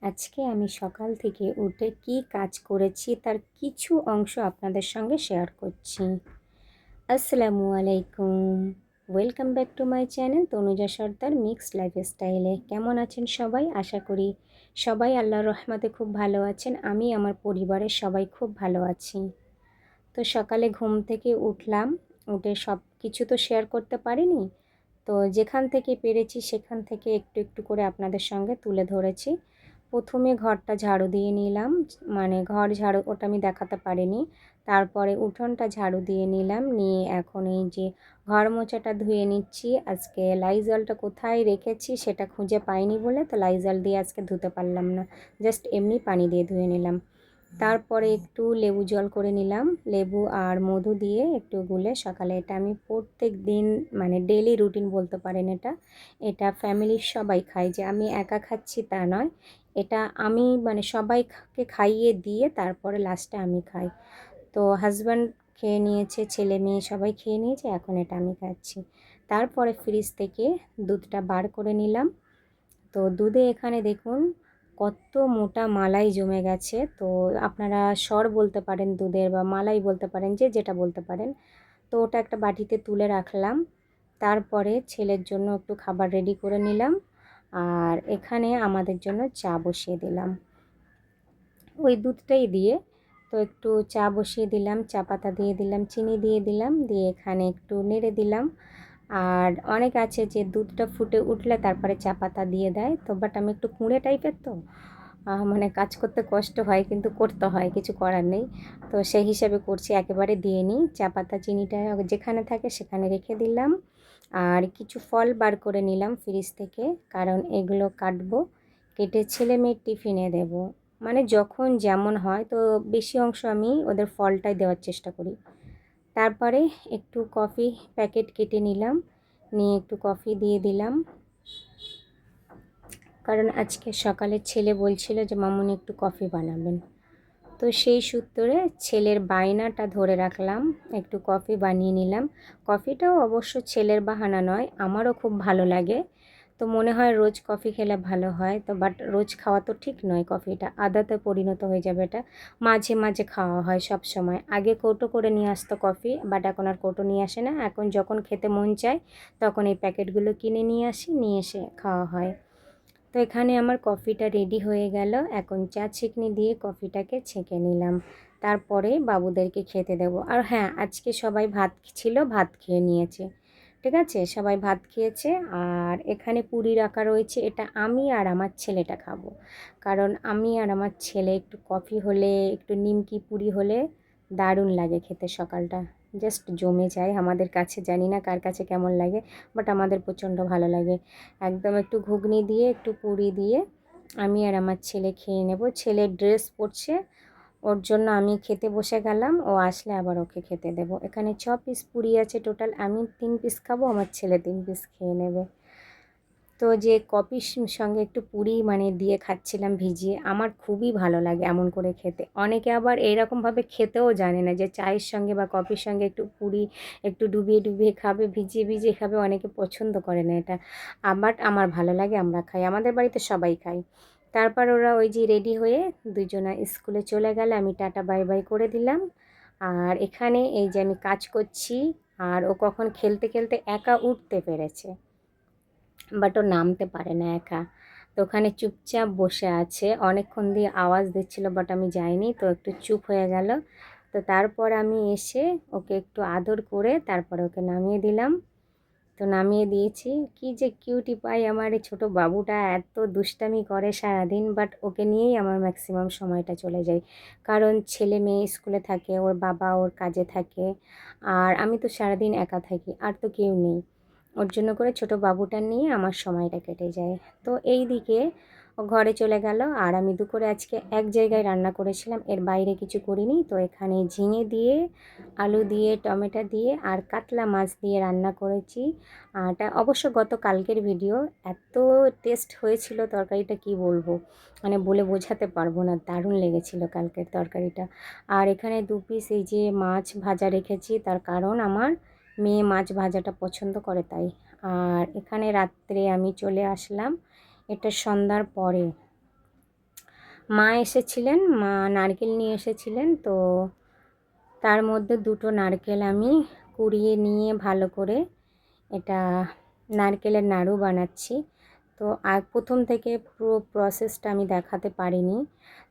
আজকে আমি সকাল থেকে উঠে কি কাজ করেছি তার কিছু অংশ আপনাদের সঙ্গে শেয়ার করছি। আসসালামু আলাইকুম। Welcome back to my channel Tanuja Sardar mixed লাইফস্টাইলে। কেমন আছেন সবাই? আশা করি সবাই আল্লাহর রহমতে খুব ভালো আছেন। আমি আমার পরিবারের সবাই খুব ভালো আছি। তো সকালে ঘুম থেকে উঠলাম, উঠে সব কিছু তো শেয়ার করতে পারিনি। তো যেখান থেকে পেরেছি সেখান থেকে একটু একটু করে আপনাদের সঙ্গে তুলে ধরেছি। প্রথমে ঘরটা ঝাড়ু দিয়ে নিলাম, মানে ঘর ঝাড়ু ওটা আমি দেখাতে পারিনি। তারপরে উঠোনটা ঝাড়ু দিয়ে নিলাম, নিয়ে এখন এই যে ঘর মোছাটা ধুয়ে নিচ্ছি। আজকে লাইজলটা কোথায় রেখেছি সেটা খুঁজে পাইনি বলে তো লাইজল দিয়ে আজকে ধুতে পারলাম না, জাস্ট এমনি পানি দিয়ে ধুয়ে নিলাম। তারপরে একটু লেবু জল করে নিলাম, লেবু আর মধু দিয়ে একটু গুলে সকালে। এটা আমি প্রত্যেক দিন মানে ডেলি রুটিন বলতে পারেন। এটা ফ্যামিলির সবাই খায়, যে আমি একা খাচ্ছি তা নয়। এটা আমি মানে সবাইকে খাইয়ে দিয়ে তারপরে লাস্টে আমি খাই। তো হাজব্যান্ড খেয়ে নিয়েছে, ছেলে মেয়ে সবাই খেয়ে নিয়েছে, এখন এটা আমি খাচ্ছি। তারপরে ফ্রিজ থেকে দুধটা বার করে নিলাম। তো দুধে এখানে দেখুন কত মোটা মালাই জমে গেছে। তো আপনারা সর বলতে পারেন দুধের, বা মালাই বলতে পারেন, যে যেটা বলতে পারেন। তো ওটা একটা বাটিতে তুলে রাখলাম। তারপরে ছেলের জন্য একটু খাবার রেডি করে নিলাম, আর এখানে আমাদের জন্য চা বসিয়ে দিলাম ওই দুধটাই দিয়ে। তো একটু চা বসিয়ে দিলাম, চা পাতা দিয়ে দিলাম, চিনি দিয়ে দিলাম, দিয়ে এখানে একটু নেড়ে দিলাম। আর অনেক আছে যে দুধটা ফুটে উঠলে তারপরে চা পাতা দিয়ে দেয়, তো বাট আমি একটু কুঁড়ে টাইপের, তো মানে কাজ করতে কষ্ট হয়, কিন্তু করতে হয়, কিছু করার নেই। তো সেই হিসাবে করছি, একেবারে দিয়ে নিই। চা পাতা চিনিটা যেখানে থাকে সেখানে রেখে দিলাম। আর কিছু ফল বার করে নিলাম ফ্রিজ থেকে, কারণ এগুলো কাটবো, কেটে ছেলে মেয়ের টিফিনে দেব। মানে যখন যেমন হয়, তো বেশি অংশ আমি ওদের ফলটাই দেওয়ার চেষ্টা করি। তারপরে একটু কফি প্যাকেট কেটে নিলাম, নিয়ে একটু কফি দিয়ে দিলাম, কারণ আজকে সকালে ছেলে বলছিল যে মামুনি একটু কফি বানাবেন। তো সেই সূত্রে ছেলের বায়নাটা ধরে রাখলাম, একটু কফি বানিয়ে নিলাম। কফিটাও অবশ্য ছেলের বাহানা নয়, আমারও খুব ভালো লাগে। তো মনে হয় রোজ কফি খেলে ভালো হয়, তো বাট রোজ খাওয়া তো ঠিক নয়, কফিটা আদাতে পরিণত হয়ে যাবে। এটা মাঝে মাঝে খাওয়া হয়, সব সময়। আগে কৌটো করে নিয়ে আসতো কফি, বাট এখন আর কৌটো নিয়ে আসে না। এখন যখন খেতে মন চায় তখন এই প্যাকেটগুলো কিনে নিয়ে আসি, নিয়ে এসে খাওয়া হয়। তো এখানে আমার কফিটা রেডি হয়ে গেল। এখন চা ছেঁকনি দিয়ে কফিটাকে ছেঁকে নিলাম, তারপরে বাবুদেরকে খেতে দেব। আর হ্যাঁ, আজকে সবাই ভাত ছিল, ভাত খেয়ে নিয়েছে। ঠিক আছে, সবাই ভাত খেয়েছে। আর এখানে পুরি রাখা রয়েছে, এটা আমি আর আমার ছেলেটা খাবো। কারণ আমি আর আমার ছেলে একটু কফি হলে, একটু নিমকি পুরি হলে দারুণ লাগে খেতে। সকালটা জাস্ট জমে যায় আমাদের কাছে, জানি না কার কাছে কেমন লাগে, বাট আমাদের প্রচণ্ড ভালো লাগে। একদম একটু ঘুগনি দিয়ে, একটু পুরি দিয়ে আমি আর আমার ছেলে খেয়ে নেব। ছেলে ড্রেস পরছে, ওর জন্য আমি খেতে বসে গেলাম, ও আসলে আবার ওকে খেতে দেব। এখানে 6 পিস পুরি আছে টোটাল, আমি 3 পিস খাবো, আমার ছেলে 3 পিস খেয়ে নেবে। তো যে কফির সঙ্গে একটু পুরি মানে দিয়ে খাচ্ছিলাম ভিজিয়ে, আমার খুবই ভালো লাগে এমন করে খেতে। অনেকে আবার এইরকমভাবে খেতেও জানে না, যে চায়ের সঙ্গে বা কফির সঙ্গে একটু পুরি একটু ডুবিয়ে ডুবিয়ে খাবে, ভিজিয়ে ভিজিয়ে খাবে, অনেকে পছন্দ করে না এটা। বাট আমার ভালো লাগে, আমরা খাই, আমাদের বাড়িতে সবাই খাই। তারপর ওরা ওই যে রেডি হয়ে দুজনা স্কুলে চলে গেলে আমি টাটা বাই বাই করে দিলাম। আর এখানে এই যে আমি কাজ করছি, আর ও কখন খেলতে খেলতে একা উঠতে পেরেছে, বাট ও নামতে পারে না একা। তো ওখানে চুপচাপ বসে আছে, অনেকক্ষণ দিয়ে আওয়াজ দিচ্ছিল, বাট আমি যাইনি, তো একটু চুপ হয়ে গেল। তো তারপর আমি এসে ওকে একটু আদর করে তারপরে ওকে নামিয়ে দিলাম। তো নামিয়ে দিয়েছি। কি যে কিউটি পাই আমার এই ছোটো বাবুটা, এত দুষ্টামি করে সারাদিন, বাট ওকে নিয়েই আমার ম্যাক্সিমাম সময়টা চলে যায়। কারণ ছেলে মেয়ে স্কুলে থাকে, ওর বাবা ওর কাজে থাকে, আর আমি তো সারাদিন একা থাকি, আর তো কেউ নেই। ওর জন্য করে ছোটো বাবুটা নিয়ে আমার সময়টা কেটে যায়। তো এই দিকে ও ঘরে চলে গেল, আর আমি দুপুরে আজকে এক জায়গায় রান্না করেছিলাম, এর বাইরে কিছু করিনি। তো এখানে ঝিঙে দিয়ে, আলু দিয়ে, টমেটো দিয়ে আর কাতলা মাছ দিয়ে রান্না করেছি। আর এটা অবশ্য গত কালকের ভিডিও। এত টেস্ট হয়েছিল তরকারিটা, কি বলবো, মানে বলে বোঝাতে পারবো না, দারুণ লেগেছিল কালকের তরকারিটা। আর এখানে 2 পিস এই যে মাছ ভাজা রেখেছি, তার কারণ আমার মেয়ে মাছ ভাজাটা পছন্দ করে তাই। আর এখানে রাত্রে আমি চলে আসলাম, এটা সন্ধ্যার পরে। মা এসেছিলেন, মা নারকেল নিয়ে এসেছিলেন। তো তার মধ্যে দুটো নারকেল আমি কুড়িয়ে নিয়ে ভালো করে এটা নারকেলের নাড়ু বানাচ্ছি। তো আর প্রথম থেকে পুরো প্রসেসটা আমি দেখাতে পারিনি।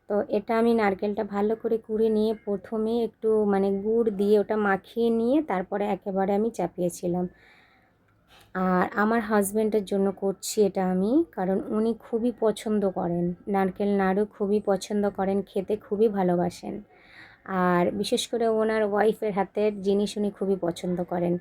তো এটা আমি নারকেলটা ভালো করে কুড়িয়ে নিয়ে প্রথমে একটু মানে গুড় দিয়ে ওটা মাখিয়ে নিয়ে তারপরে একেবারে আমি চাপিয়েছিলাম। আর আমার হাজব্যান্ডের জন্য করছি এটা আমি, কারণ উনি খুবই পছন্দ করেন, নারকেল নাড়ু খুবই পছন্দ করেন, খেতে খুবই ভালোবাসেন। আর বিশেষ করে ওনার ওয়াইফের হাতের জিনিস উনি খুবই পছন্দ করেন।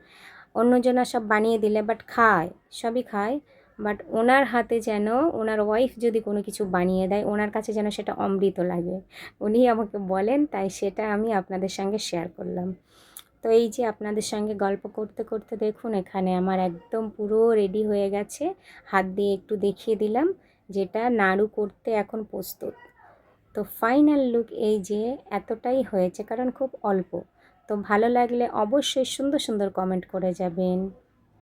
অন্যজনা সব বানিয়ে দিলে বাট খায়, সবই খায়, বাট ওনার হাতে যেন ওনার ওয়াইফ যদি কোনো কিছু বানিয়ে দেয় ওনার কাছে যেন সেটা অমৃত লাগে, উনি আমাকে বলেন। তাই সেটা আমি আপনাদের সঙ্গে শেয়ার করলাম। তো এই যে আপনাদের সঙ্গে গল্প করতে করতে দেখুন এখানে আমার একদম পুরো রেডি হয়ে গেছে। হাত দিয়ে একটু দেখিয়ে দিলাম যেটা নাড়ু করতে এখন প্রস্তুত। তো ফাইনাল লুক এই যে এতটাই হয়েছে, কারণ খুব অল্প। তো ভালো লাগলে অবশ্যই সুন্দর সুন্দর কমেন্ট করে যাবেন।